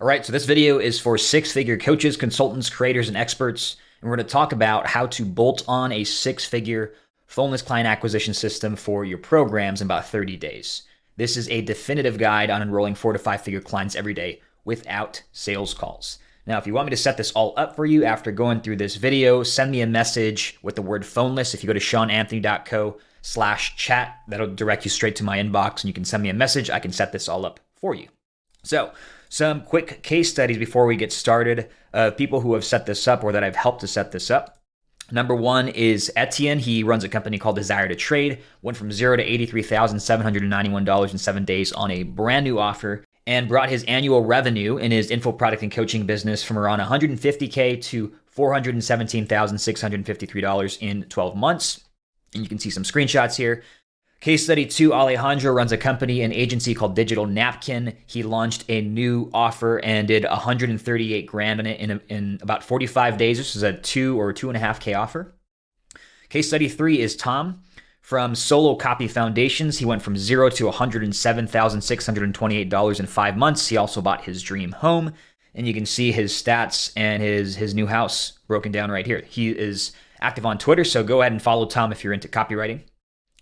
All right, so this video is for six-figure coaches, consultants, creators, and experts. And we're going to talk about how to bolt on a six-figure phoneless client acquisition system for your programs in about 30 days. This is a definitive guide on enrolling 4 to 5-figure clients every day without sales calls. Now, if you want me to set this all up for you after going through this video, send me a message with the word phoneless. If you go to seananthony.co/chat, that'll direct you straight to my inbox and you can send me a message. I can set this all up for you. So, some quick case studies before we get started of people who have set this up or that I've helped to set this up. Number one is Etienne. He runs a company called Desire to Trade, went from $0 to $83,791 in 7 days on a brand new offer, and brought his annual revenue in his info product and coaching business from around $150K to $417,653 in 12 months. And you can see some screenshots here. Case study 2, Alejandro runs a company, an agency called Digital Napkin. He launched a new offer and did 138 grand on it in about 45 days. This is a 2 or 2.5K offer. Case study 3 is Tom from Solo Copy Foundations. He went from $0 to $107,628 in 5 months. He also bought his dream home, and you can see his stats and his new house broken down right here. He is active on Twitter, so go ahead and follow Tom if you're into copywriting.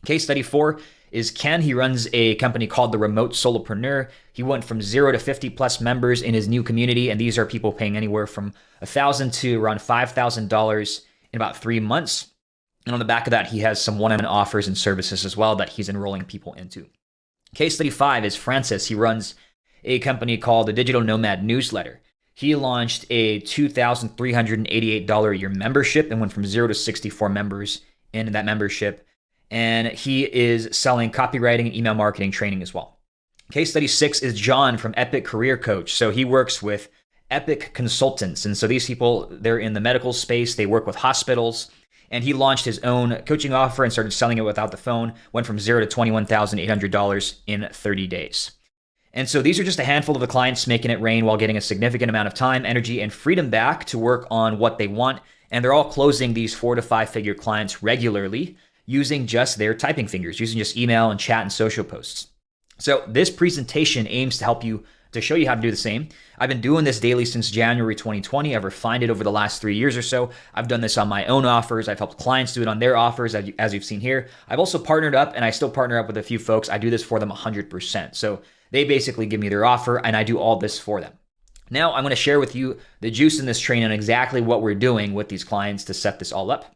Case study 4 is Ken. He runs a company called The Remote Solopreneur. He went from 0 to 50 plus members in his new community, and these are people paying anywhere from $1,000 to around $5,000 in about 3 months. And on the back of that, he has some one-on-one offers and services as well that he's enrolling people into. Case study 5 is Francis. He runs a company called the Digital Nomad Newsletter. He launched a $2,388 a year membership and went from 0 to 64 members in that membership. And he is selling copywriting and email marketing training as well. Case study 6 is John from Epic Career Coach. So he works with Epic consultants. And so these people, they're in the medical space. They work with hospitals. And he launched his own coaching offer and started selling it without the phone. Went from 0 to $21,800 in 30 days. And so these are just a handful of the clients making it rain while getting a significant amount of time, energy, and freedom back to work on what they want. And they're all closing these 4 to 5-figure clients regularly, using just their typing fingers, using just email and chat and social posts. So this presentation aims to help you, to show you how to do the same. I've been doing this daily since January 2020. I've refined it over the last 3 years or so. I've done this on my own offers. I've helped clients do it on their offers, as you've seen here. I've also partnered up, and I still partner up with a few folks. I do this for them 100%. So they basically give me their offer, and I do all this for them. Now I'm going to share with you the juice in this training on exactly what we're doing with these clients to set this all up.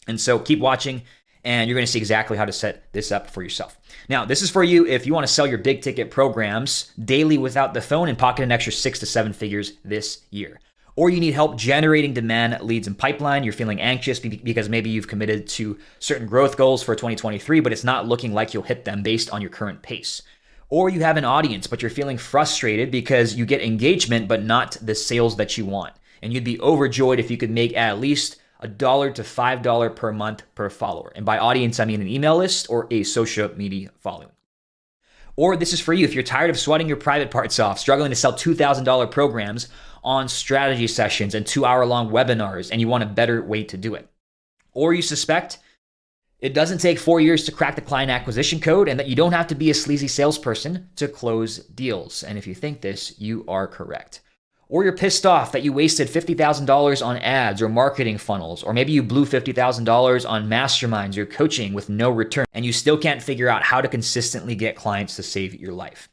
And so keep watching, and you're going to see exactly how to set this up for yourself. Now, this is for you if you want to sell your big ticket programs daily without the phone and pocket an extra 6 to 7 figures this year. Or you need help generating demand, leads, and pipeline. You're feeling anxious because maybe you've committed to certain growth goals for 2023, but it's not looking like you'll hit them based on your current pace. Or you have an audience, but you're feeling frustrated because you get engagement, but not the sales that you want. And you'd be overjoyed if you could make at least $1 to $5 per month per follower. And by audience, I mean an email list or a social media following. Or this is for you if you're tired of sweating your private parts off, struggling to sell $2,000 programs on strategy sessions and 2-hour-long webinars, and you want a better way to do it. Or you suspect it doesn't take 4 years to crack the client acquisition code and that you don't have to be a sleazy salesperson to close deals. And if you think this, you are correct. Or you're pissed off that you wasted $50,000 on ads or marketing funnels, or maybe you blew $50,000 on masterminds or coaching with no return, and you still can't figure out how to consistently get clients to save your life.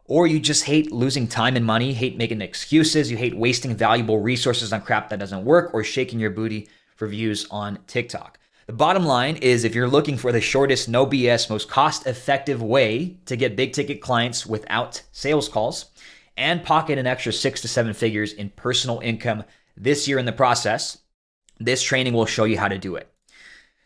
Or you just hate losing time and money, hate making excuses, you hate wasting valuable resources on crap that doesn't work, or shaking your booty for views on TikTok. The bottom line is if you're looking for the shortest, no BS, most cost-effective way to get big ticket clients without sales calls, and pocket an extra 6 to 7 figures in personal income this year in the process, this training will show you how to do it.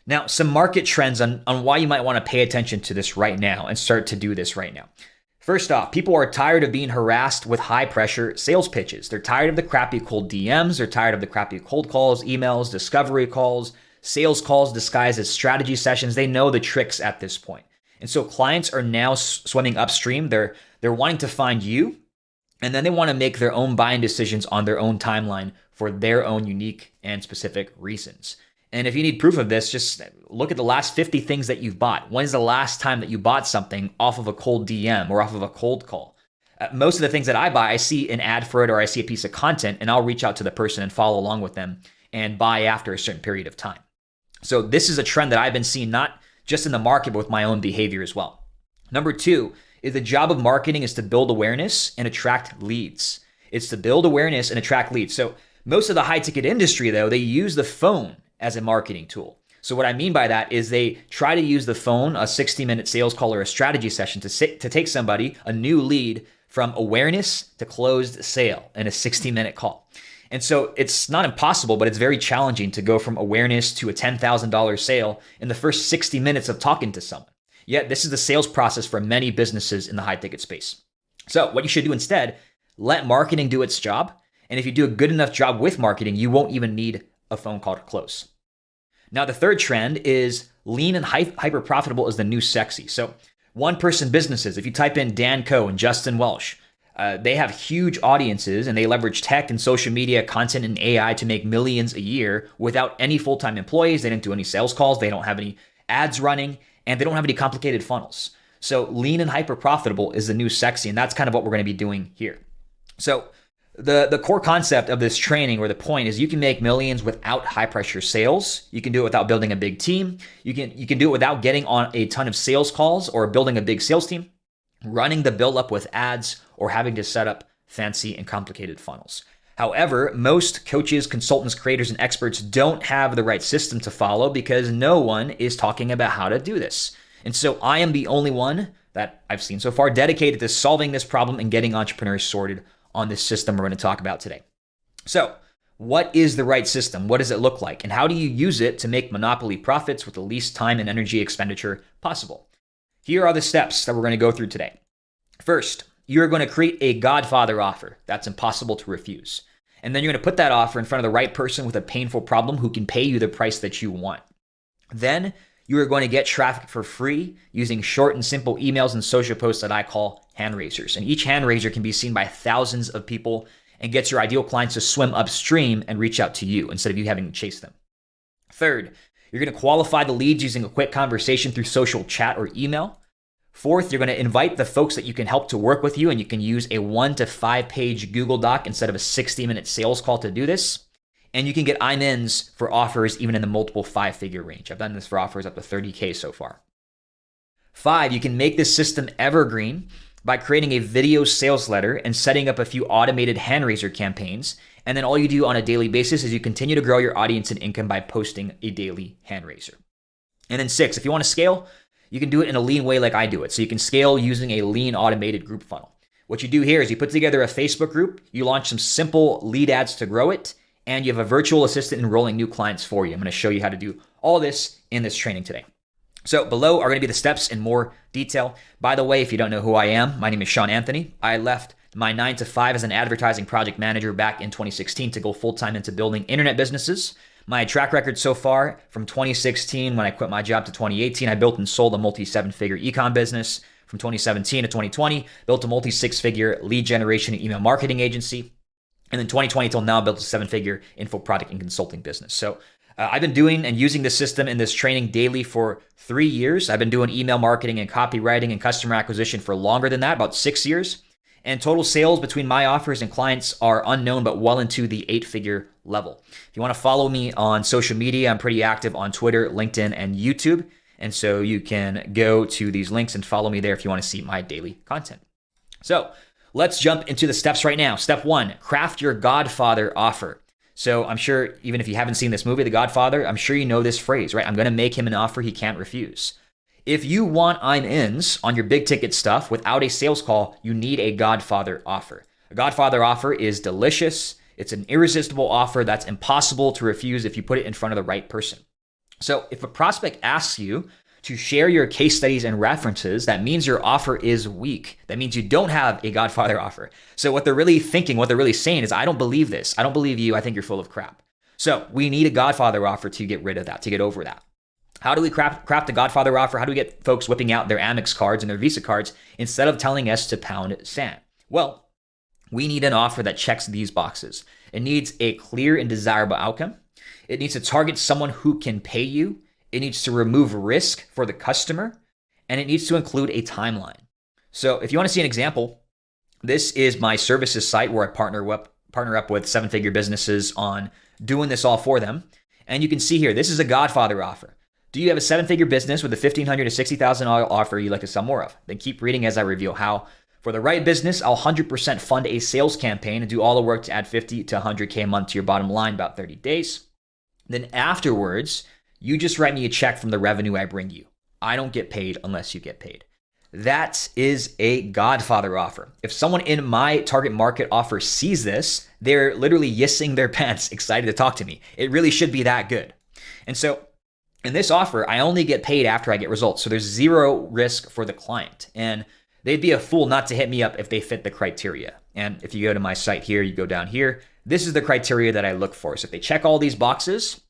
Now, some market trends on why you might want to pay attention to this right now and start to do this right now. First off, people are tired of being harassed with high-pressure sales pitches. They're tired of the crappy cold DMs. They're tired of the crappy cold calls, emails, discovery calls, sales calls disguised as strategy sessions. They know the tricks at this point. And so clients are now swimming upstream. They're wanting to find you, and then they want to make their own buying decisions on their own timeline for their own unique and specific reasons. And if you need proof of this, just look at the last 50 things that you've bought. When's the last time that you bought something off of a cold DM or off of a cold call? Most of the things that I buy, I see an ad for it or I see a piece of content, and I'll reach out to the person and follow along with them and buy after a certain period of time. So this is a trend that I've been seeing not just in the market, but with my own behavior as well. Number two is the job of marketing is to build awareness and attract leads. It's to build awareness and attract leads. So most of the high ticket industry, though, they use the phone as a marketing tool. So what I mean by that is they try to use the phone, a 60-minute sales call or a strategy session to take somebody, a new lead, from awareness to closed sale in a 60-minute call. And so it's not impossible, but it's very challenging to go from awareness to a $10,000 sale in the first 60 minutes of talking to someone. Yet this is the sales process for many businesses in the high ticket space. So what you should do instead, let marketing do its job. And if you do a good enough job with marketing, you won't even need a phone call to close. Now, the third trend is lean and hyper profitable is the new sexy. So one person businesses, if you type in Dan Coe and Justin Welsh, they have huge audiences and they leverage tech and social media, content and AI to make millions a year without any full-time employees. They didn't do any sales calls. They don't have any ads running and they don't have any complicated funnels. So lean and hyper profitable is the new sexy. And that's kind of what we're going to be doing here. So the core concept of this training, or the point, is you can make millions without high pressure sales. You can do it without building a big team. You can do it without getting on a ton of sales calls or building a big sales team, running the build up with ads, or having to set up fancy and complicated funnels. However, most coaches, consultants, creators, and experts don't have the right system to follow because no one is talking about how to do this. And so I am the only one that I've seen so far dedicated to solving this problem and getting entrepreneurs sorted on this system we're going to talk about today. So what is the right system? What does it look like? And how do you use it to make monopoly profits with the least time and energy expenditure possible? Here are the steps that we're going to go through today. First, you're going to create a Godfather offer that's impossible to refuse. And then you're going to put that offer in front of the right person with a painful problem who can pay you the price that you want. Then you are going to get traffic for free using short and simple emails and social posts that I call hand raisers. And each hand raiser can be seen by thousands of people and gets your ideal clients to swim upstream and reach out to you instead of you having to chase them. Third, you're going to qualify the leads using a quick conversation through social chat or email. Fourth, you're going to invite the folks that you can help to work with you, and you can use a 1 to 5 page Google Doc instead of a 60-minute sales call to do this. And you can get I'm-ins for offers even in the multiple 5-figure range. I've done this for offers up to 30K so far. 5, you can make this system evergreen by creating a video sales letter and setting up a few automated hand raiser campaigns. And then all you do on a daily basis is you continue to grow your audience and income by posting a daily hand raiser. And then 6, if you want to scale, you can do it in a lean way like I do it. So you can scale using a lean automated group funnel. What you do here is you put together a Facebook group, you launch some simple lead ads to grow it, and you have a virtual assistant enrolling new clients for you. I'm going to show you how to do all this in this training today. So below are going to be the steps in more detail. By the way, if you don't know who I am, my name is Sean Anthony. I left my 9 to 5 as an advertising project manager back in 2016 to go full-time into building internet businesses. My track record so far from 2016 when I quit my job to 2018, I built and sold a multi-7-figure ecom business. From 2017 to 2020, built a multi-6-figure lead generation and email marketing agency. And then 2020 till now, built a 7-figure info product and consulting business. So I've been doing and using this system in this training daily for 3 years. I've been doing email marketing and copywriting and customer acquisition for longer than that, about 6 years. And total sales between my offers and clients are unknown, but well into the 8-figure level. If you want to follow me on social media, I'm pretty active on Twitter, LinkedIn, and YouTube. And so you can go to these links and follow me there if you want to see my daily content. So let's jump into the steps right now. Step 1, craft your Godfather offer. So I'm sure even if you haven't seen this movie, The Godfather, I'm sure you know this phrase, right? I'm going to make him an offer he can't refuse. If you want I'm-ins on your big ticket stuff without a sales call, you need a Godfather offer. A Godfather offer is delicious. It's an irresistible offer that's impossible to refuse if you put it in front of the right person. So if a prospect asks you to share your case studies and references, that means your offer is weak. That means you don't have a Godfather offer. So what they're really thinking, what they're really saying is, I don't believe this. I don't believe you. I think you're full of crap. So we need a Godfather offer to get rid of that, to get over that. How do we craft a Godfather offer? How do we get folks whipping out their Amex cards and their Visa cards instead of telling us to pound sand? Well, we need an offer that checks these boxes. It needs a clear and desirable outcome. It needs to target someone who can pay you. It needs to remove risk for the customer, and it needs to include a timeline. So if you want to see an example, This is my services site where I partner up with seven-figure businesses on doing this all for them. And you can see here, this is a Godfather offer. Do you have a seven-figure business with a $1,500 to $60,000 offer you'd like to sell more of? Then keep reading as I reveal how. For the right business, I'll 100% fund a sales campaign and do all the work to add 50 to 100K a month to your bottom line in about 30 days. Then afterwards, you just write me a check from the revenue I bring you. I don't get paid unless you get paid. That is a Godfather offer. If someone in my target market offer sees this, they're literally yissing their pants, excited to talk to me. It really should be that good. And so in this offer, I only get paid after I get results. So there's zero risk for the client. And they'd be a fool not to hit me up if they fit the criteria. And if you go to my site here, you go down here, this is the criteria that I look for. So if they check all these boxes,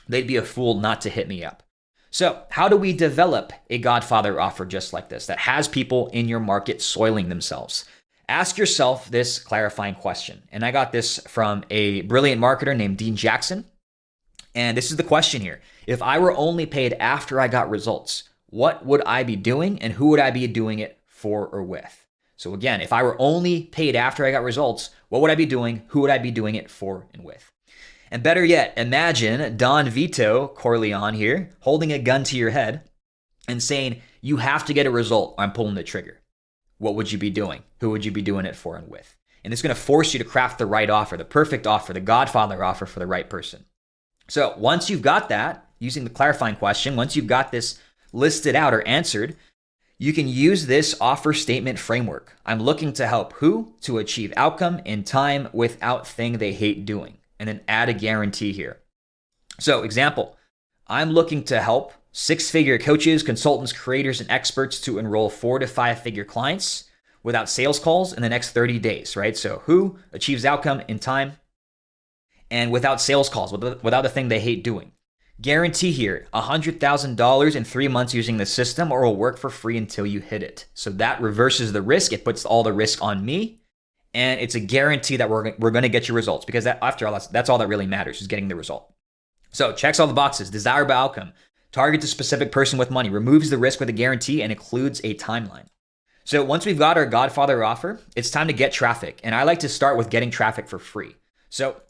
they'd be a fool not to hit me up. So how do we develop a Godfather offer just like this that has people in your market soiling themselves? Ask yourself this clarifying question. And I got this from a brilliant marketer named Dean Jackson. And this is the question here. If I were only paid after I got results, what would I be doing and who would I be doing it for or with? So again, if I were only paid after I got results, what would I be doing? Who would I be doing it for and with? And better yet, imagine Don Vito Corleone here holding a gun to your head and saying, you have to get a result or I'm pulling the trigger. What would you be doing? Who would you be doing it for and with? And it's going to force you to craft the right offer, the perfect offer, the Godfather offer for the right person. So once you've got that, using the clarifying question, once you've got this listed out or answered, you can use this offer statement framework. I'm looking to help who to achieve outcome in time without thing they hate doing. And then add a guarantee here. So example, I'm looking to help six-figure coaches, consultants, creators, and experts to enroll 4 to 5-figure clients without sales calls in the next 30 days, right? So who achieves outcome in time and without sales calls, without the thing they hate doing. Guarantee here, $100,000 in 3 months using the system or will work for free until you hit it. So that reverses the risk. It puts all the risk on me. And it's a guarantee that we're going to get your results because after all, that's all that really matters is getting the result. So checks all the boxes, desirable outcome, targets a specific person with money, removes the risk with a guarantee, and includes a timeline. So once we've got our Godfather offer, it's time to get traffic. And I like to start with getting traffic for free. So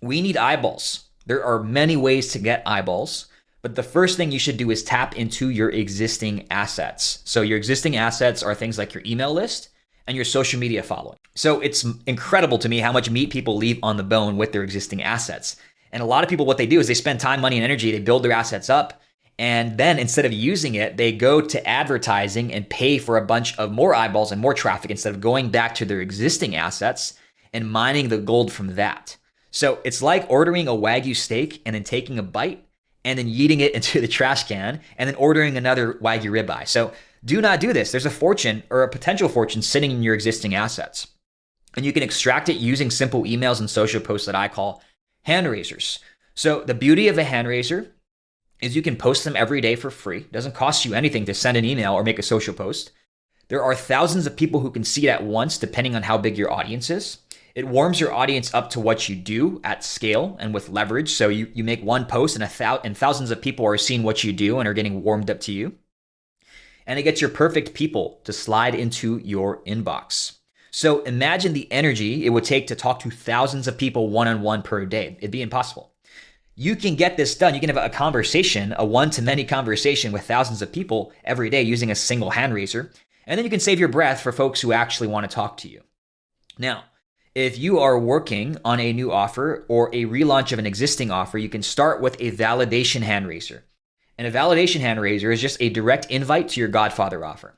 we need eyeballs. There are many ways to get eyeballs, but the first thing you should do is tap into your existing assets. So your existing assets are things like your email list and your social media following. So it's incredible to me how much meat people leave on the bone with their existing assets. And a lot of people, what they do is they spend time, money, and energy, they build their assets up. And then instead of using it, they go to advertising and pay for a bunch of more eyeballs and more traffic instead of going back to their existing assets and mining the gold from that. So it's like ordering a Wagyu steak and then taking a bite and then yeeting it into the trash can and then ordering another Wagyu ribeye. So do not do this. There's a fortune or a potential fortune sitting in your existing assets. And you can extract it using simple emails and social posts that I call hand raisers. So the beauty of a hand raiser is you can post them every day for free. It doesn't cost you anything to send an email or make a social post. There are thousands of people who can see it at once, depending on how big your audience is. It warms your audience up to what you do at scale and with leverage. So you make one post and thousands of people are seeing what you do and are getting warmed up to you. And it gets your perfect people to slide into your inbox. So imagine the energy it would take to talk to thousands of people one-on-one per day. It'd be impossible. You can get this done. You can have a conversation, a one-to-many conversation with thousands of people every day using a single hand raiser. And then you can save your breath for folks who actually want to talk to you. Now, if you are working on a new offer or a relaunch of an existing offer, you can start with a validation hand raiser. And a validation hand raiser is just a direct invite to your Godfather offer.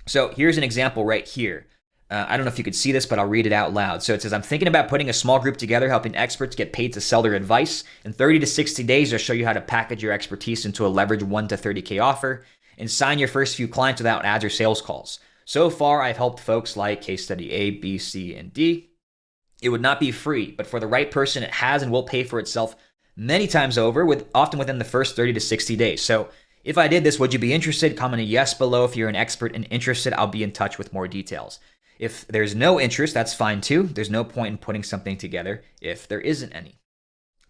So here's an example right here. I don't know if you could see this, but I'll read it out loud. So it says, I'm thinking about putting a small group together, helping experts get paid to sell their advice. In 30 to 60 days, I'll show you how to package your expertise into a leverage 1 to 30K offer and sign your first few clients without ads or sales calls. So far, I've helped folks like case study A, B, C, and D. It would not be free, but for the right person, it has and will pay for itself many times over, often within the first 30 to 60 days. So if I did this, would you be interested? Comment a yes below if you're an expert and interested. I'll be in touch with more details. If there's no interest, that's fine too. There's no point in putting something together if there isn't any.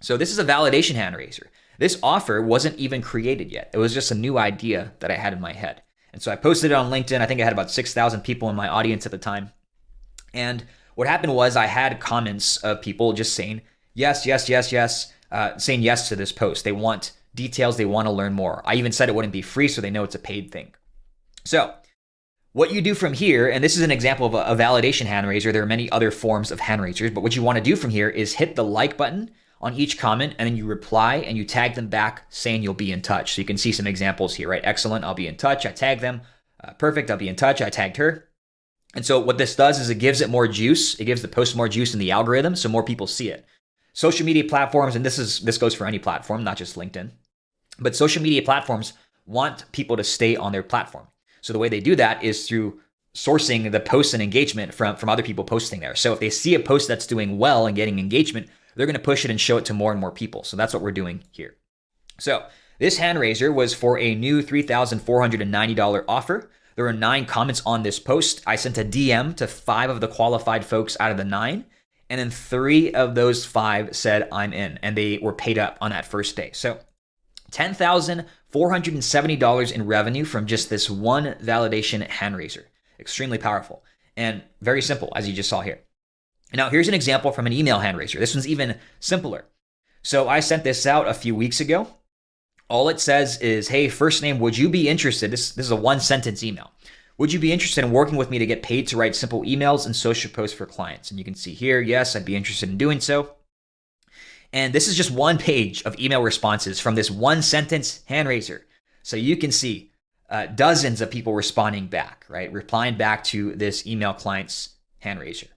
So this is a validation hand raiser. This offer wasn't even created yet. It was just a new idea that I had in my head. And so I posted it on LinkedIn. I think I had about 6,000 people in my audience at the time. And what happened was I had comments of people just saying, yes, yes, yes, yes, saying yes to this post. They want details. They want to learn more. I even said it wouldn't be free, so they know it's a paid thing. So what you do from here, and this is an example of a validation hand raiser. There are many other forms of hand raisers, but what you want to do from here is hit the like button on each comment, and then you reply and you tag them back saying you'll be in touch. So you can see some examples here, right? Excellent, I'll be in touch. I tag them. Perfect, I'll be in touch. I tagged her. And so what this does is it gives it more juice. It gives the post more juice in the algorithm so more people see it. Social media platforms, and this goes for any platform, not just LinkedIn, but social media platforms want people to stay on their platform. So the way they do that is through sourcing the posts and engagement from other people posting there. So if they see a post that's doing well and getting engagement, they're going to push it and show it to more and more people. So that's what we're doing here. So this hand raiser was for a new $3,490 offer. There were 9 comments on this post. I sent a DM to 5 of the qualified folks out of the 9. And then 3 of those 5 said, I'm in. And they were paid up on that first day. So $10,470 in revenue from just this one validation hand raiser. Extremely powerful and very simple, as you just saw here. Now, here's an example from an email hand raiser. This one's even simpler. So I sent this out a few weeks ago. All it says is, hey, first name, would you be interested? This is a 1-sentence email. Would you be interested in working with me to get paid to write simple emails and social posts for clients? And you can see here, yes, I'd be interested in doing so. And this is just one page of email responses from this 1-sentence hand raiser. So you can see dozens of people responding back, right? Replying back to this email client's hand raiser.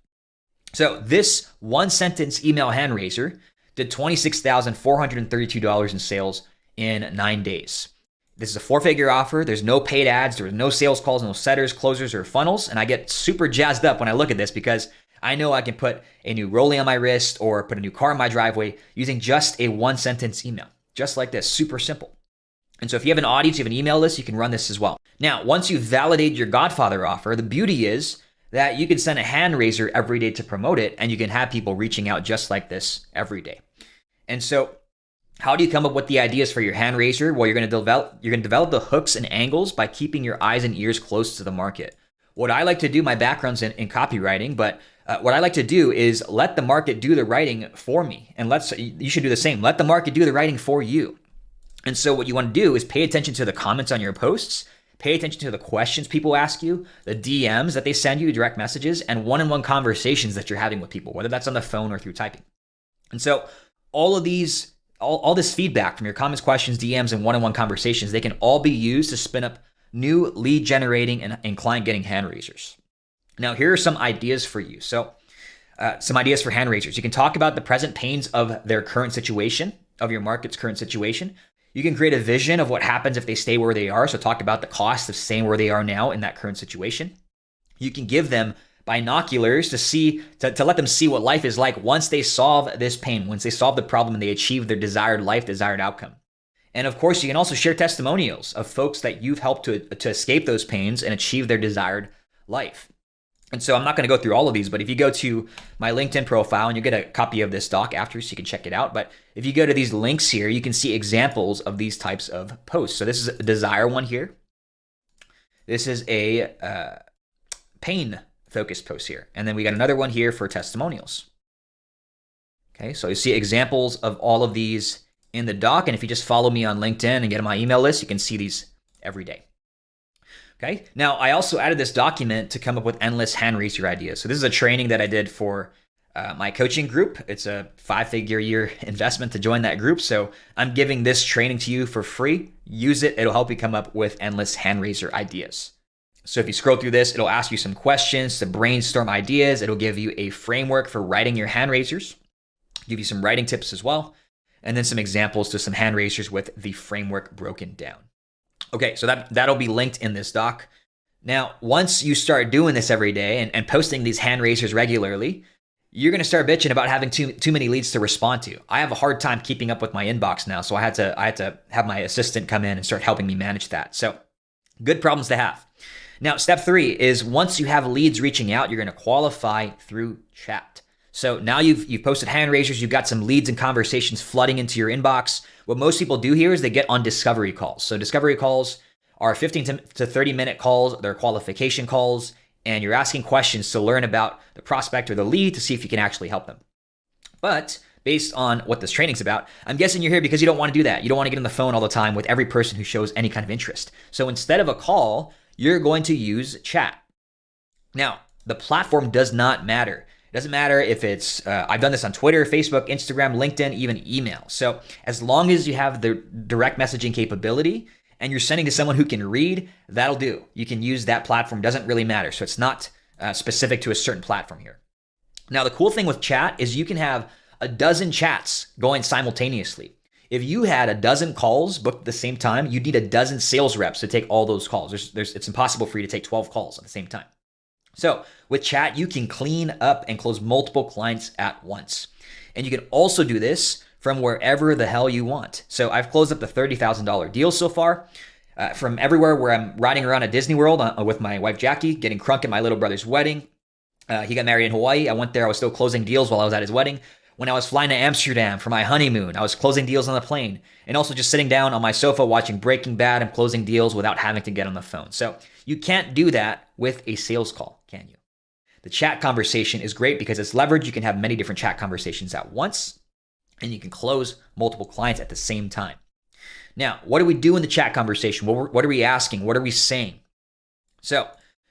So this 1-sentence email hand raiser did $26,432 in sales in 9 days. This is a 4-figure offer. There's no paid ads. There's no sales calls, no setters, closers, or funnels. And I get super jazzed up when I look at this because I know I can put a new rollie on my wrist or put a new car in my driveway using just a 1-sentence email, just like this, super simple. And so if you have an audience, you have an email list, you can run this as well. Now, once you validate your Godfather offer, the beauty is that you can send a hand raiser every day to promote it, and you can have people reaching out just like this every day. And so how do you come up with the ideas for your hand raiser? Well, you're going to develop the hooks and angles by keeping your eyes and ears close to the market. What I like to do, my background's in copywriting, but what I like to do is let the market do the writing for me. And you should do the same. Let the market do the writing for you. And so what you want to do is pay attention to the comments on your posts, pay attention to the questions people ask you, the DMs that they send you, direct messages, and one-on-one conversations that you're having with people, whether that's on the phone or through typing. And so all of these, all this feedback from your comments, questions, DMs, and one-on-one conversations, they can all be used to spin up new lead generating and client getting hand raisers. Now, here are some ideas for you. So some ideas for hand raisers. You can talk about the present pains of their current situation, of your market's current situation. You can create a vision of what happens if they stay where they are. So talk about the cost of staying where they are now in that current situation. You can give them binoculars to let them see what life is like once they solve this pain, once they solve the problem and they achieve their desired life, desired outcome. And of course, you can also share testimonials of folks that you've helped to escape those pains and achieve their desired life. And so I'm not going to go through all of these, but if you go to my LinkedIn profile and you get a copy of this doc after so you can check it out. But if you go to these links here, you can see examples of these types of posts. So this is a desire one here. This is a pain focused post here. And then we got another one here for testimonials. Okay, so you see examples of all of these in the doc. And if you just follow me on LinkedIn and get on my email list, you can see these every day. Okay. Now, I also added this document to come up with endless hand raiser ideas. So this is a training that I did for my coaching group. It's a 5-figure year investment to join that group. So I'm giving this training to you for free. Use it. It'll help you come up with endless hand raiser ideas. So if you scroll through this, it'll ask you some questions to brainstorm ideas. It'll give you a framework for writing your hand raisers, give you some writing tips as well, and then some examples to some hand raisers with the framework broken down. Okay, so that'll be linked in this doc. Now, once you start doing this every day and posting these hand raisers regularly, you're going to start bitching about having too many leads to respond to. I have a hard time keeping up with my inbox now, so I had to have my assistant come in and start helping me manage that. So good problems to have. Now, step 3 is once you have leads reaching out, you're going to qualify through chat. So now you've posted hand raisers, you've got some leads and conversations flooding into your inbox. What most people do here is they get on discovery calls. So discovery calls are 15 to 30 minute calls. They're qualification calls. and you're asking questions to learn about the prospect or the lead to see if you can actually help them. But based on what this training's about, I'm guessing you're here because you don't want to do that. You don't want to get on the phone all the time with every person who shows any kind of interest. So instead of a call, you're going to use chat. Now, the platform does not matter. It doesn't matter if it's, I've done this on Twitter, Facebook, Instagram, LinkedIn, even email. So as long as you have the direct messaging capability and you're sending to someone who can read, that'll do. You can use that platform. It doesn't really matter. So it's not specific to a certain platform here. Now, the cool thing with chat is you can have a dozen chats going simultaneously. If you had a dozen calls booked at the same time, you'd need a dozen sales reps to take all those calls. It's impossible for you to take 12 calls at the same time. So with chat, you can clean up and close multiple clients at once. And you can also do this from wherever the hell you want. So I've closed up the $30,000 deals so far from everywhere, where I'm riding around at Disney World with my wife, Jackie, getting crunk at my little brother's wedding. He got married in Hawaii. I went there. I was still closing deals while I was at his wedding. When I was flying to Amsterdam for my honeymoon, I was closing deals on the plane, and also just sitting down on my sofa watching Breaking Bad and closing deals without having to get on the phone. So you can't do that with a sales call, can you? The chat conversation is great because it's leverage. You can have many different chat conversations at once, and you can close multiple clients at the same time. Now, what do we do in the chat conversation? What are we asking? What are we saying? So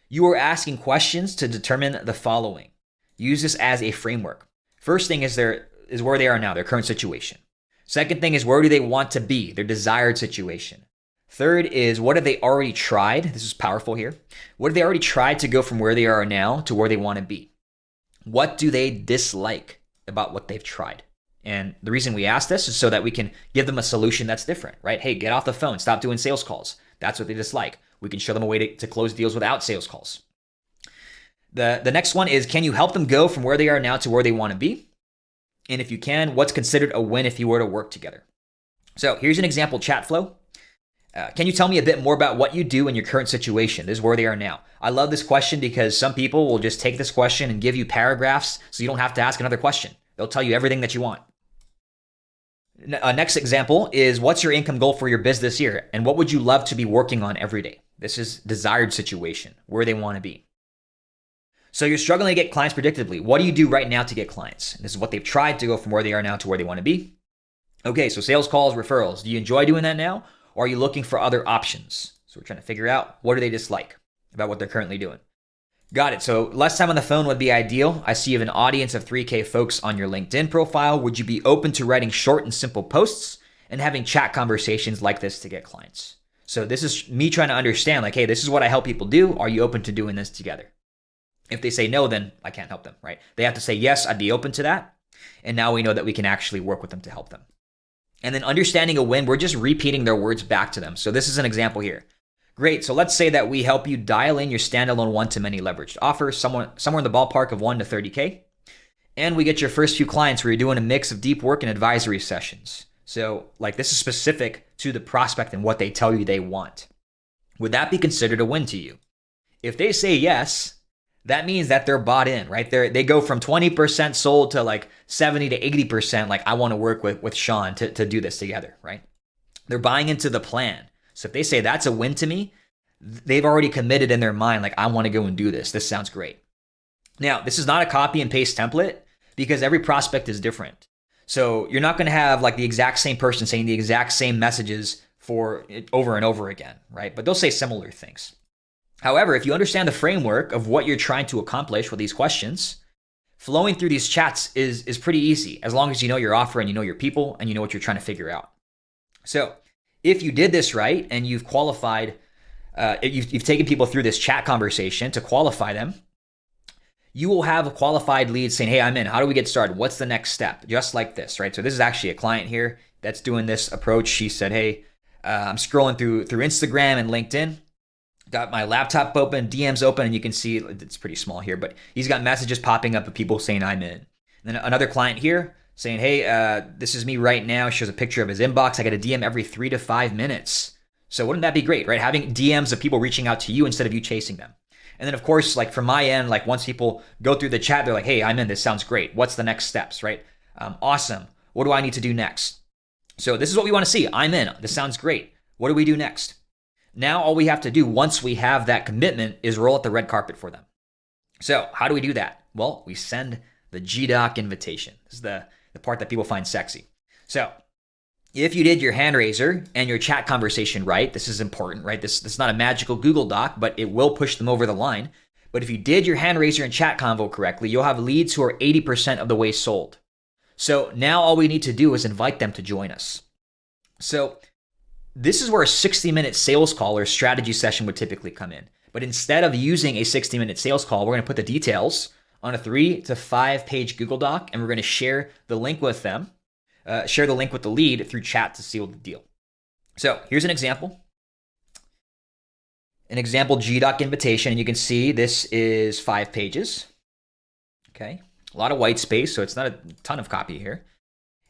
you are asking questions to determine the following. Use this as a framework. First thing is where they are now, their current situation. Second thing is, where do they want to be, their desired situation. Third is, what have they already tried? This is powerful here. What have they already tried to go from where they are now to where they want to be? What do they dislike about what they've tried? And the reason we ask this is so that we can give them a solution that's different, right? Hey, get off the phone, stop doing sales calls. That's what they dislike. We can show them a way to close deals without sales calls. The next one is, can you help them go from where they are now to where they want to be? And if you can, what's considered a win if you were to work together? So here's an example chat flow. Can you tell me a bit more about what you do in your current situation? This is where they are now. I love this question because some people will just take this question and give you paragraphs so you don't have to ask another question. They'll tell you everything that you want. Next example is, what's your income goal for your business this year? And what would you love to be working on every day? This is desired situation, where they want to be. So you're struggling to get clients predictably. What do you do right now to get clients? This is what they've tried to go from where they are now to where they want to be. Okay, so sales calls, referrals. Do you enjoy doing that now? Or are you looking for other options? So we're trying to figure out, what do they dislike about what they're currently doing? Got it. So less time on the phone would be ideal. I see you have an audience of 3K folks on your LinkedIn profile. Would you be open to writing short and simple posts and having chat conversations like this to get clients? So this is me trying to understand, like, hey, this is what I help people do. Are you open to doing this together? If they say no, then I can't help them, right? They have to say, yes, I'd be open to that. And now we know that we can actually work with them to help them. And then understanding a win, we're just repeating their words back to them. So this is an example here. Great. So let's say that we help you dial in your standalone one-to-many leveraged offer, somewhere in the ballpark of 1 to 30K. And we get your first few clients where you're doing a mix of deep work and advisory sessions. So like, this is specific to the prospect and what they tell you they want. Would that be considered a win to you? If they say yes, that means that they're bought in, right? They go from 20% sold to like 70 to 80%. Like, I want to work with Sean to do this together, right? They're buying into the plan. So if they say that's a win to me, they've already committed in their mind, like, I want to go and do this. This sounds great. Now, this is not a copy and paste template because every prospect is different. So you're not going to have like the exact same person saying the exact same messages for over and over again, right? But they'll say similar things. However, if you understand the framework of what you're trying to accomplish with these questions, flowing through these chats is pretty easy, as long as you know your offer and you know your people and you know what you're trying to figure out. So if you did this right and you've qualified, you've taken people through this chat conversation to qualify them, you will have a qualified lead saying, hey, I'm in. How do we get started? What's the next step? Just like this, right? So this is actually a client here that's doing this approach. She said, hey, I'm scrolling through Instagram and LinkedIn. Got my laptop open, DMs open, and you can see it's pretty small here, but he's got messages popping up of people saying I'm in. And then another client here saying, hey, this is me right now. Shows a picture of his inbox. I get a DM every 3 to 5 minutes. So wouldn't that be great, right? Having DMs of people reaching out to you instead of you chasing them. And then of course, like from my end, like once people go through the chat, they're like, hey, I'm in. This sounds great. What's the next steps, right? Awesome. What do I need to do next? So this is what we want to see. I'm in. This sounds great. What do we do next? Now all we have to do once we have that commitment is roll out the red carpet for them. So how do we do that? Well, we send the GDoc invitation. This is the part that people find sexy. So if you did your hand raiser and your chat conversation right, this is important, right? This is not a magical Google Doc, but it will push them over the line. But if you did your hand raiser and chat convo correctly, you'll have leads who are 80% of the way sold. So now all we need to do is invite them to join us. So this is where a 60-minute sales call or strategy session would typically come in. But instead of using a 60-minute sales call, we're going to put the details on a 3 to 5 page Google Doc, and we're going to share the link with them, share the link with the lead through chat to seal the deal. So here's an example. An example GDoc invitation, and you can see this is 5 pages. Okay, a lot of white space, so it's not a ton of copy here.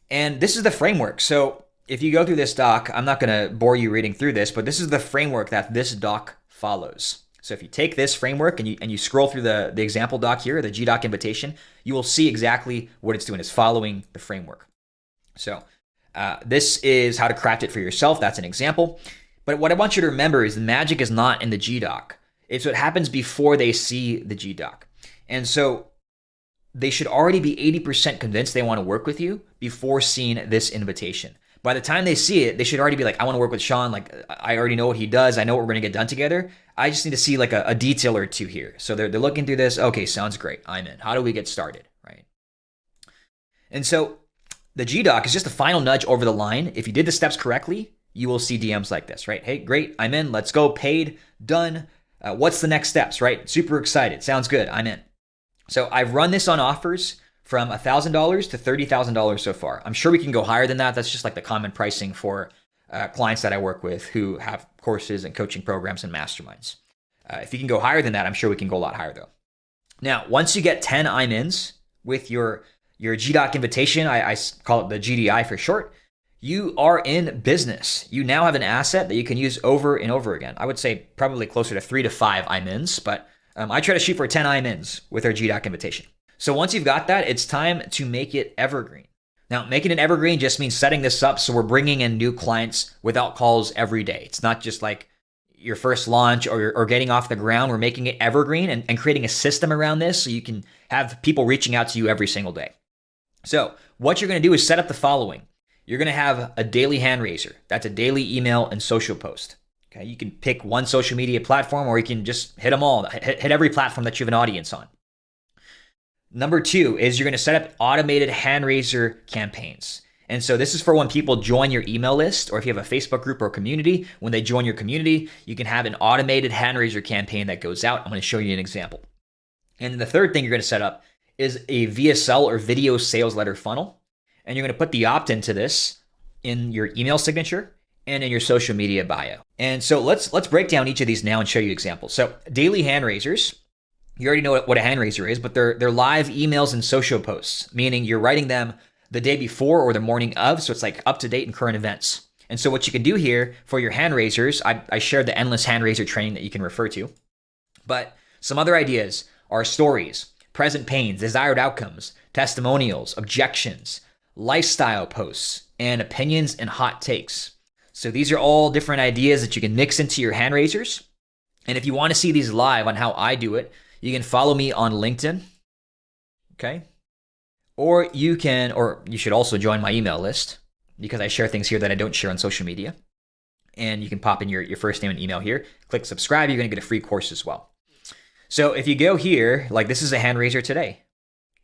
And this is the framework. So if you go through this doc, I'm not going to bore you reading through this, but this is the framework that this doc follows. So if you take this framework and you scroll through the example doc here, the GDoc invitation, you will see exactly what it's doing. It's following the framework. So this is how to craft it for yourself. That's an example. But what I want you to remember is the magic is not in the GDoc. It's what happens before they see the GDoc. And so they should already be 80% convinced they want to work with you before seeing this invitation. By the time they see it, they should already be like, I want to work with Sean. Like, I already know what he does. I know what we're going to get done together. I just need to see like a detail or two here. So they're looking through this. Okay, sounds great. I'm in. How do we get started, right? And so the GDoc is just a final nudge over the line. If you did the steps correctly, you will see DMs like this, right? Hey, great. I'm in. Let's go. Paid. Done. What's the next steps, right? Super excited. Sounds good. I'm in. So I've run this on offers from $1,000 to $30,000 so far. I'm sure we can go higher than that. That's just like the common pricing for clients that I work with who have courses and coaching programs and masterminds. If you can go higher than that, I'm sure we can go a lot higher though. Now, once you get 10 I'm-ins with your GDoc invitation, I call it the GDI for short, you are in business. You now have an asset that you can use over and over again. I would say probably closer to 3 to 5 I'm-ins, but I try to shoot for 10 I'm-ins with our GDoc invitation. So once you've got that, it's time to make it evergreen. Now, making it evergreen just means setting this up so we're bringing in new clients without calls every day. It's not just like your first launch or getting off the ground. We're making it evergreen and creating a system around this so you can have people reaching out to you every single day. So what you're going to do is set up the following. You're going to have a daily hand raiser. That's a daily email and social post. Okay, you can pick one social media platform or you can just hit them all. Hit every platform that you have an audience on. Number 2 is you're going to set up automated hand raiser campaigns. And so this is for when people join your email list, or if you have a Facebook group or community, when they join your community, you can have an automated hand raiser campaign that goes out. I'm going to show you an example. And the third thing you're going to set up is a VSL or video sales letter funnel. And you're going to put the opt-in to this in your email signature and in your social media bio. And so let's break down each of these now and show you examples. So daily hand raisers. You already know what a hand raiser is, but they're live emails and social posts, meaning you're writing them the day before or the morning of, so it's like up to date and current events. And so what you can do here for your hand raisers, I shared the endless hand raiser training that you can refer to, but some other ideas are stories, present pains, desired outcomes, testimonials, objections, lifestyle posts, and opinions and hot takes. So these are all different ideas that you can mix into your hand raisers. And if you want to see these live on how I do it, you can follow me on LinkedIn, okay? Or you should also join my email list because I share things here that I don't share on social media. And you can pop in your first name and email here. Click subscribe, you're gonna get a free course as well. So if you go here, like this is a hand raiser today,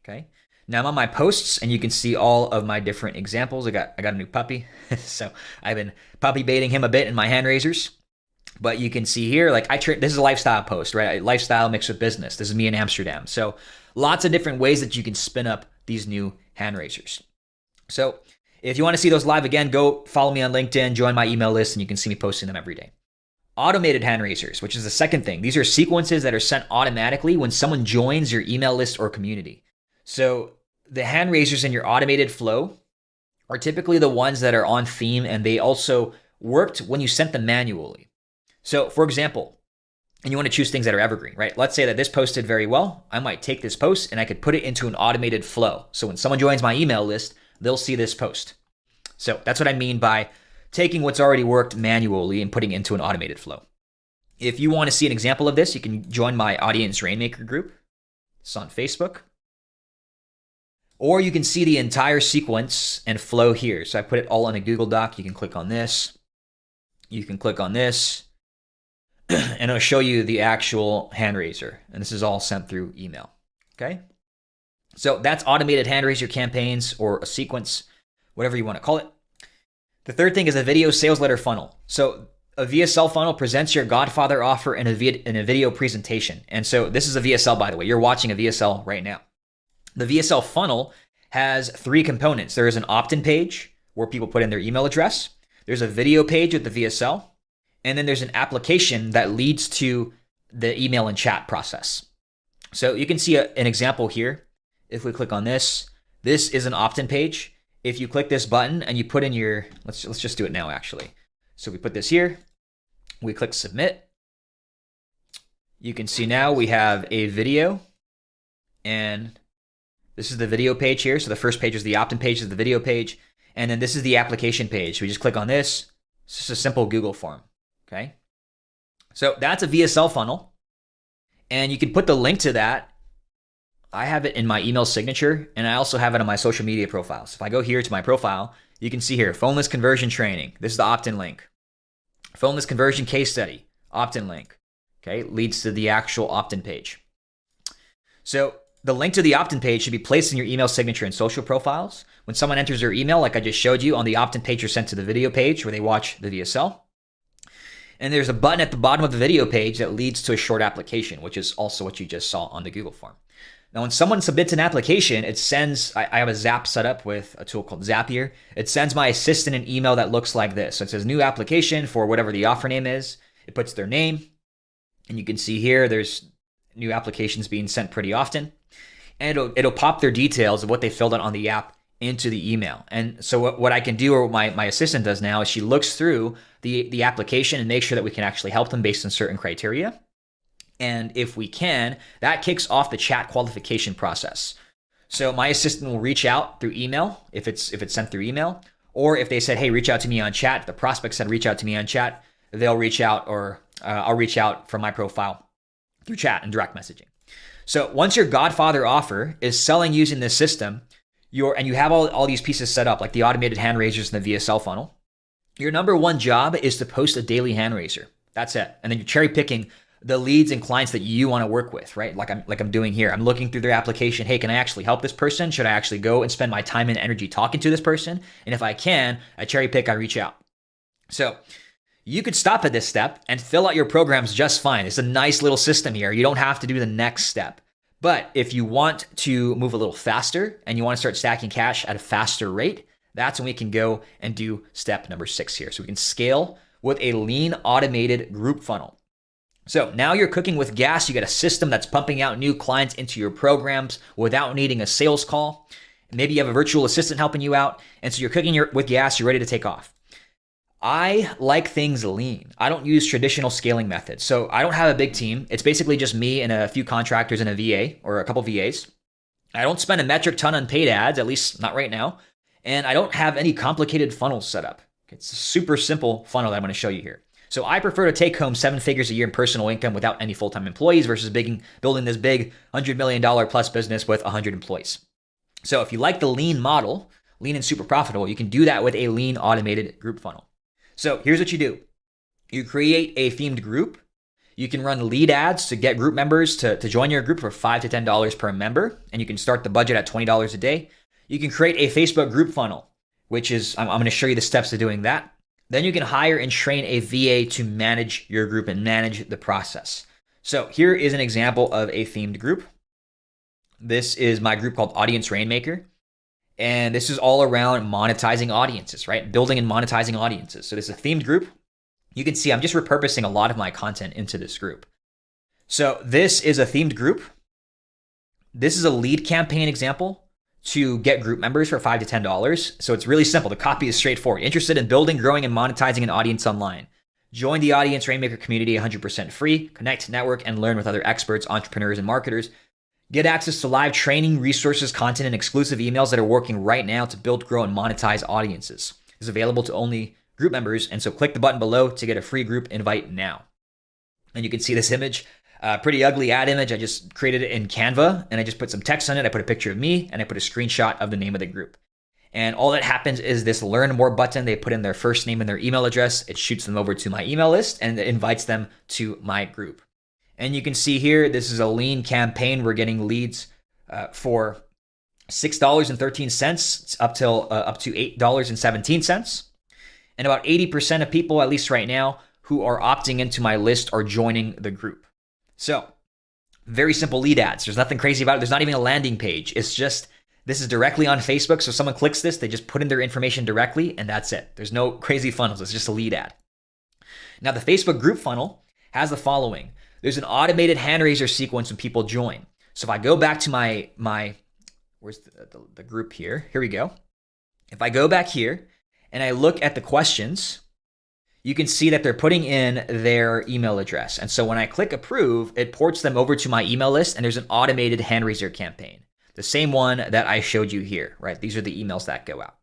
okay? Now I'm on my posts and you can see all of my different examples. I got a new puppy, so I've been puppy baiting him a bit in my hand raisers. But you can see here, like this is a lifestyle post, right? Lifestyle mixed with business. This is me in Amsterdam. So lots of different ways that you can spin up these new hand raisers. So if you want to see those live again, go follow me on LinkedIn, join my email list, and you can see me posting them every day. Automated hand raisers, which is the second thing. These are sequences that are sent automatically when someone joins your email list or community. So the hand raisers in your automated flow are typically the ones that are on theme, and they also worked when you sent them manually. So for example, and you want to choose things that are evergreen, right? Let's say that this post did very well. I might take this post and I could put it into an automated flow. So when someone joins my email list, they'll see this post. So that's what I mean by taking what's already worked manually and putting it into an automated flow. If you want to see an example of this, you can join my Audience Rainmaker group. It's on Facebook. Or you can see the entire sequence and flow here. So I put it all in a Google Doc. You can click on this. You can click on this. And it'll show you the actual hand raiser. And this is all sent through email. Okay? So that's automated hand raiser campaigns, or a sequence, whatever you want to call it. The third thing is a video sales letter funnel. So a VSL funnel presents your Godfather offer in a video presentation. And so this is a VSL, by the way. You're watching a VSL right now. The VSL funnel has 3 components. There is an opt-in page where people put in their email address. There's a video page with the VSL. And then there's an application that leads to the email and chat process. So you can see an example here. If we click on this, this is an opt-in page. If you click this button and you put in your, let's just do it now actually. So we put this here, we click submit. You can see now we have a video, and this is the video page here. So the first page is the opt-in page, is the video page. And then this is the application page. We just click on this. It's just a simple Google form, okay? So that's a VSL funnel. And you can put the link to that. I have it in my email signature, and I also have it on my social media profiles. If I go here to my profile, you can see here, phoneless conversion training. This is the opt-in link. Phoneless conversion case study, opt-in link, okay? Leads to the actual opt-in page. So the link to the opt-in page should be placed in your email signature and social profiles. When someone enters their email, like I just showed you, on the opt-in page, you're sent to the video page where they watch the VSL. And there's a button at the bottom of the video page that leads to a short application, which is also what you just saw on the Google form. Now, when someone submits an application, it sends, I have a Zap set up with a tool called Zapier. It sends my assistant an email that looks like this. So it says new application for whatever the offer name is. It puts their name. And you can see here, there's new applications being sent pretty often. And it'll pop their details of what they filled out on the app into the email. And so what I can do, or what my assistant does now, is she looks through the application and makes sure that we can actually help them based on certain criteria. And if we can, that kicks off the chat qualification process. So my assistant will reach out through email if it's sent through email, or if they said, hey, reach out to me on chat, if the prospect said reach out to me on chat, they'll reach out, or I'll reach out from my profile through chat and direct messaging. So once your Godfather offer is selling using this system, and you have all these pieces set up, like the automated hand raisers and the VSL funnel, your number one job is to post a daily hand raiser. That's it. And then you're cherry picking the leads and clients that you want to work with, right? Like I'm doing here. I'm looking through their application. Hey, can I actually help this person? Should I actually go and spend my time and energy talking to this person? And if I can, I cherry pick, I reach out. So you could stop at this step and fill out your programs just fine. It's a nice little system here. You don't have to do the next step. But if you want to move a little faster and you want to start stacking cash at a faster rate, that's when we can go and do step number 6 here. So we can scale with a lean automated group funnel. So now you're cooking with gas. You got a system that's pumping out new clients into your programs without needing a sales call. Maybe you have a virtual assistant helping you out. And so you're cooking with gas. You're ready to take off. I like things lean. I don't use traditional scaling methods. So I don't have a big team. It's basically just me and a few contractors and a VA, or a couple VAs. I don't spend a metric ton on paid ads, at least not right now. And I don't have any complicated funnels set up. It's a super simple funnel that I'm going to show you here. So I prefer to take home 7 figures a year in personal income without any full-time employees versus building this big $100 million plus business with 100 employees. So if you like the lean model, lean and super profitable, you can do that with a lean automated group funnel. So here's what you do. You create a themed group. You can run lead ads to get group members to join your group for $5 to $10 per member. And you can start the budget at $20 a day. You can create a Facebook group funnel, which is, I'm going to show you the steps to doing that. Then you can hire and train a VA to manage your group and manage the process. So here is an example of a themed group. This is my group called Audience Rainmaker. And this is all around monetizing audiences, right? Building and monetizing audiences. So this is a themed group. You can see I'm just repurposing a lot of my content into this group. So this is a themed group. This is a lead campaign example to get group members for $5 to $10. So it's really simple. The copy is straightforward. Interested in building, growing, and monetizing an audience online? Join the Audience Rainmaker community 100% free. Connect, network, and learn with other experts, entrepreneurs, and marketers. Get access to live training, resources, content, and exclusive emails that are working right now to build, grow, and monetize audiences. It's available to only group members. And so click the button below to get a free group invite now. And you can see this image. Pretty ugly ad image. I just created it in Canva and I just put some text on it. I put a picture of me and I put a screenshot of the name of the group. And all that happens is this learn more button. They put in their first name and their email address. It shoots them over to my email list and it invites them to my group. And you can see here, this is a lean campaign. We're getting leads for $6.13 up to $8.17. And about 80% of people, at least right now, who are opting into my list are joining the group. So very simple lead ads. There's nothing crazy about it. There's not even a landing page. It's just, this is directly on Facebook. So someone clicks this, they just put in their information directly and that's it. There's no crazy funnels. It's just a lead ad. Now the Facebook group funnel has the following. There's an automated hand raiser sequence when people join. So if I go back to my where's the group here? Here we go. If I go back here and I look at the questions, you can see that they're putting in their email address. And so when I click approve, it ports them over to my email list and there's an automated hand raiser campaign. The same one that I showed you here, right? These are the emails that go out.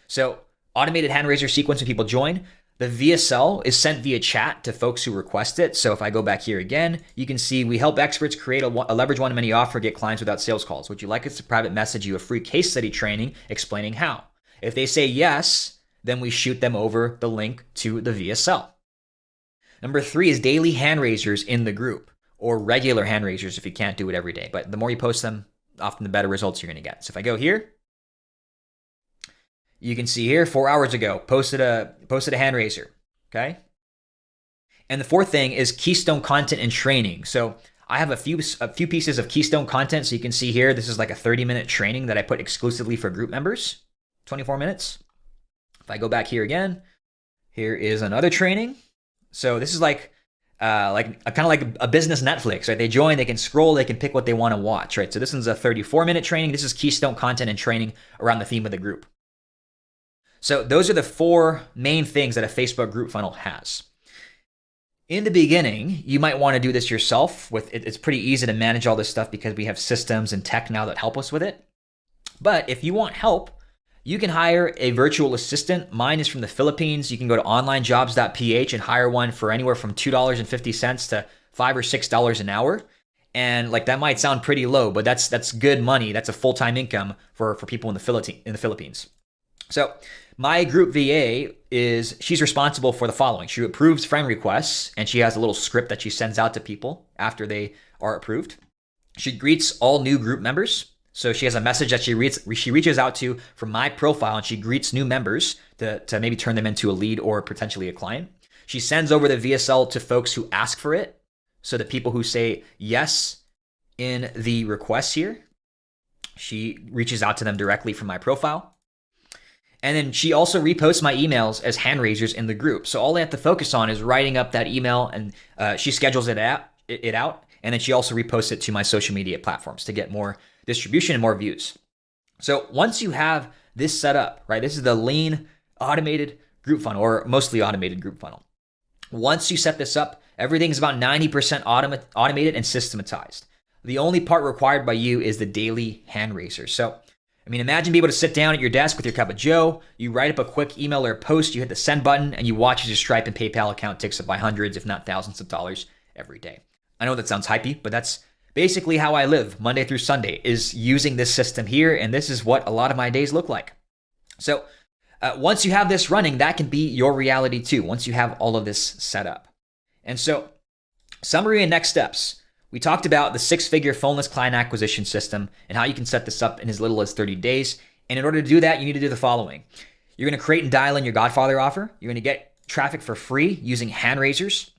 So automated hand raiser sequence when people join. The VSL is sent via chat to folks who request it. So if I go back here again, you can see we help experts create a leverage one-to-many offer, get clients without sales calls. Would you like us to private message you a free case study training explaining how? If they say yes, then we shoot them over the link to the VSL. Number 3 is daily hand raisers in the group, or regular hand raisers if you can't do it every day. But the more you post them, often the better results you're going to get. So if I go here, you can see here 4 hours ago, posted a hand raiser, okay? And the 4th thing is keystone content and training. So I have a few pieces of keystone content. So you can see here, this is like a 30-minute training that I put exclusively for group members, 24 minutes. If I go back here again, here is another training. So this is like kind of like a business Netflix, right? They join, they can scroll, they can pick what they want to watch, right? So this one's a 34-minute training. This is keystone content and training around the theme of the group. So those are the 4 main things that a Facebook group funnel has. In the beginning, you might want to do this yourself. It's pretty easy to manage all this stuff because we have systems and tech now that help us with it. But if you want help, you can hire a virtual assistant. Mine is from the Philippines. You can go to onlinejobs.ph and hire one for anywhere from $2.50 to $5 or $6 an hour. And like that might sound pretty low, but that's good money. That's a full-time income for people in the Philippines. So my group VA she's responsible for the following. She approves friend requests and she has a little script that she sends out to people after they are approved. She greets all new group members. So she has a message that she reaches out to from my profile and she greets new members to maybe turn them into a lead or potentially a client. She sends over the VSL to folks who ask for it. So the people who say yes in the requests here, she reaches out to them directly from my profile. And then she also reposts my emails as hand raisers in the group. So all they have to focus on is writing up that email and she schedules it out. And then she also reposts it to my social media platforms to get more distribution and more views. So once you have this set up, right, this is the lean automated group funnel or mostly automated group funnel. Once you set this up, everything's about 90% automated and systematized. The only part required by you is the daily hand raisers. So, I mean, imagine being able to sit down at your desk with your cup of joe, you write up a quick email or a post, you hit the send button, and you watch as your Stripe and PayPal account ticks up by hundreds, if not thousands of dollars every day. I know that sounds hypey, but that's basically how I live Monday through Sunday, is using this system here, and this is what a lot of my days look like. So once you have this running, that can be your reality too, once you have all of this set up. And so summary and next steps. We talked about the 6-figure phoneless client acquisition system and how you can set this up in as little as 30 days. And in order to do that, you need to do the following. You're going to create and dial in your Godfather offer. You're going to get traffic for free using hand raisers.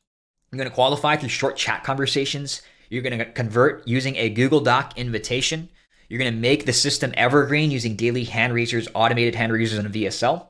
You're going to qualify through short chat conversations. You're going to convert using a Google Doc invitation. You're going to make the system evergreen using daily hand raisers, automated hand raisers, and a VSL.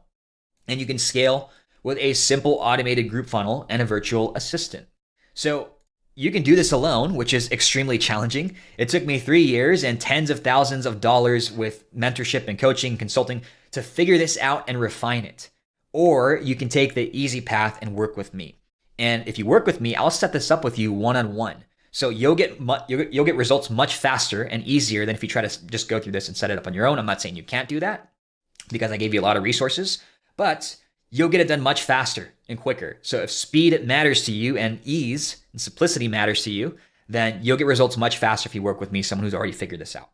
And you can scale with a simple automated group funnel and a virtual assistant. So you can do this alone, which is extremely challenging. It took me 3 years and tens of thousands of dollars with mentorship and coaching and consulting to figure this out and refine it. Or you can take the easy path and work with me. And if you work with me, I'll set this up with you one-on-one. So you'll get results much faster and easier than if you try to just go through this and set it up on your own. I'm not saying you can't do that because I gave you a lot of resources, but you'll get it done much faster and quicker. So if speed matters to you and ease and simplicity matters to you, then you'll get results much faster if you work with me, someone who's already figured this out.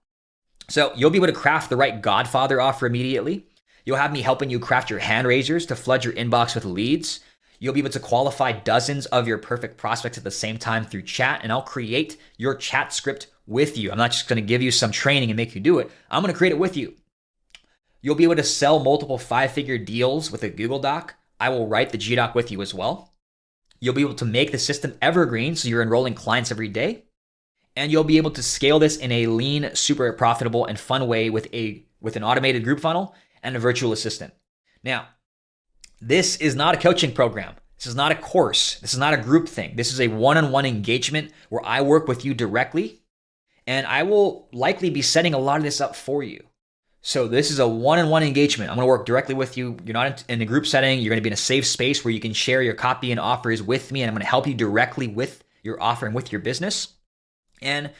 So you'll be able to craft the right Godfather offer immediately. You'll have me helping you craft your hand raisers to flood your inbox with leads. You'll be able to qualify dozens of your perfect prospects at the same time through chat, and I'll create your chat script with you. I'm not just going to give you some training and make you do it. I'm going to create it with you. You'll be able to sell multiple 5-figure deals with a Google Doc. I will write the GDoc with you as well. You'll be able to make the system evergreen, so you're enrolling clients every day. And you'll be able to scale this in a lean, super profitable, and fun way with an automated group funnel and a virtual assistant. Now, this is not a coaching program. This is not a course. This is not a group thing. This is a one-on-one engagement where I work with you directly, and I will likely be setting a lot of this up for you. So this is a one-on-one engagement. I'm going to work directly with you. You're not in a group setting. You're going to be in a safe space where you can share your copy and offers with me, and I'm going to help you directly with your offer and with your business. And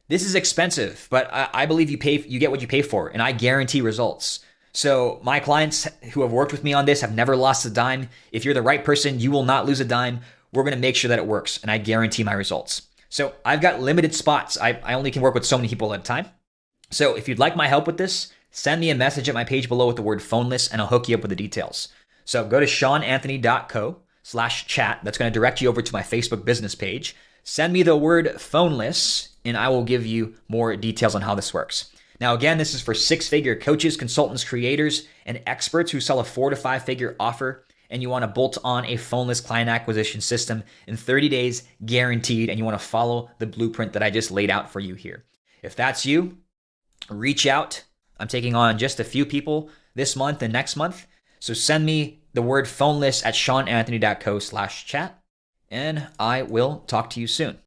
this is expensive, but I believe you get what you pay for, and I guarantee results. So my clients who have worked with me on this have never lost a dime. If you're the right person, you will not lose a dime. We're going to make sure that it works, and I guarantee my results. So I've got limited spots. I only can work with so many people at a time. So if you'd like my help with this, send me a message at my page below with the word phoneless, and I'll hook you up with the details. So go to seananthony.co/chat. That's going to direct you over to my Facebook business page. Send me the word phoneless, and I will give you more details on how this works. Now, again, this is for 6-figure coaches, consultants, creators, and experts who sell a 4 to 5-figure offer, and you want to bolt on a phoneless client acquisition system in 30 days guaranteed, and you want to follow the blueprint that I just laid out for you here. If that's you, reach out. I'm taking on just a few people this month and next month. So send me the word phoneless at seananthony.co/chat, and I will talk to you soon.